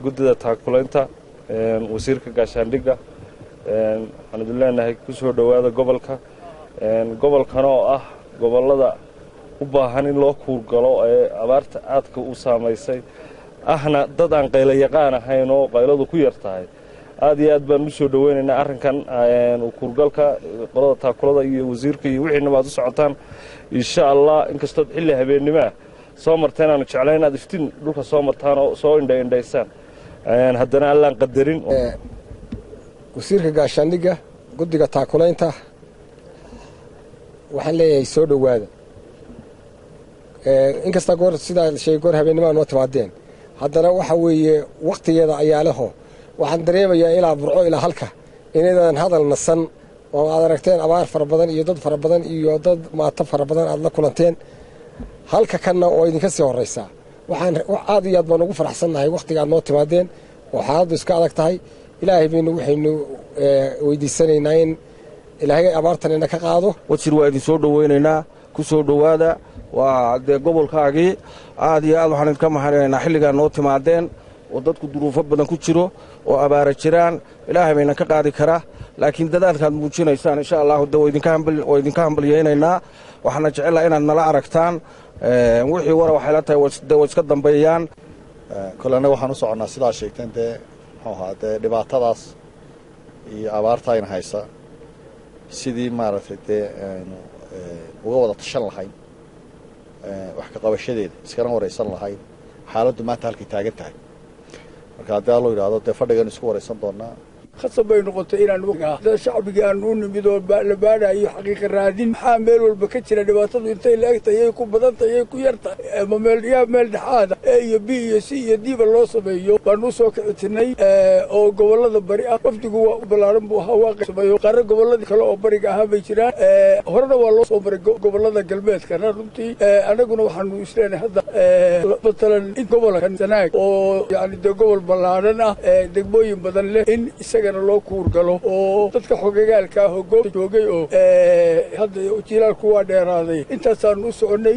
guddida taakulaynta wasiirka gaashaandhigga waxaan leenahay ku soo dhawaada gobolkan oo ah gobolada u baahan in loo kuurgalo ee abaarta aadka u saameysay ahna dad aan qaylo yaqaan ahayn oo qayladu ku yartahay aad iyo aad baan u soo dhaweynaynaa arrinkan kuurgalka qolada taakulada iyo wasiirka iyo wixii nabaad u socotaan insha Allah inkastoo xilli habeenimo soo marteen aanu jeclayn inaad iftiin dhulka soo martaan oo soo indhaysaan haddana allaan qadarin wasiirka gaashaandhigga guddiga taakulaynta waxaan leeyahay soo dhawaada inkasta goor sida shay goor habeenimo aan timaadeen haddana waxa weeye waqtigeeda ayaa leho waxaan dareemayaa ilaa burco ilaa halka inaydan hadal nasan oo aad aragteen abaar fara badan iyo dad fara badan iyo dad maata fara badan aad la kulanteen halka kanna oo idinka sii horeysaa waxaan aad iyo aad baan ugu faraxsanahay waqtiga aad noo timaadeen oo xaaladdu iska adag tahay ilaahay baynu waxaynu weydiisanaynaa in ilaahay abaartan ina ka qaado wasiir waa idin soo dhaweynaynaa ku soo dhawaada waa dee gobolkaagii aad iyo aad waxaan idinka mahadinaynaa xilligaa noo timaadeen oo dadku duruufo badan ku jiro oo abaara jiraan ilaahay bayna ka qaadi karaa laakiin dadaalkaad muujinaysaan insha Allah waa idinka hambalyaynaynaa waxaana jecelahay inaad nala aragtaan wixii wara waxay la tahay way iska dambeeyaan kolana waxaan u soconaa sidaa sheegteen dee dee dhibaatadaas iyo abaarta ayna haysa sidii maaragtay dee aynu uga wada tashan lahayn wax ka qabashadeeda iskana waraysan lahayn xaaladdu maanta halkay taagan tahay marka haddii alloo yidhaahdo dee fadhigan isku waraysan doonaa khasab bay noqotay inaan shacbiga aan u nimid oo la baadhayo xaqiiqa raadin maxaa meel walba ka jira dhibaatadu intay la egtahay ay ku badan tahay ay ku yartahay ama meel dhexaada iyo B iyo C iyo D ba loo sameeyo baan u soo kicitinay oo gobolada bari ah wafdigu waa u balaaran buu ahaa waa sameeyo qaar goboladii kale oo bariga ahaa bay jiraan horena waa loo soo maray gobolada galbeedka runtii anaguna waxaanu isleenahay hadda matalan in gobolkan Sanaag oo yani gobol balaaran ah degmooyin badan leh in loo kuurgalo oo dadka xogagaalka ah oo goobta joogay oo hadda jilaalku waa dheeraaday intaasaan u soconay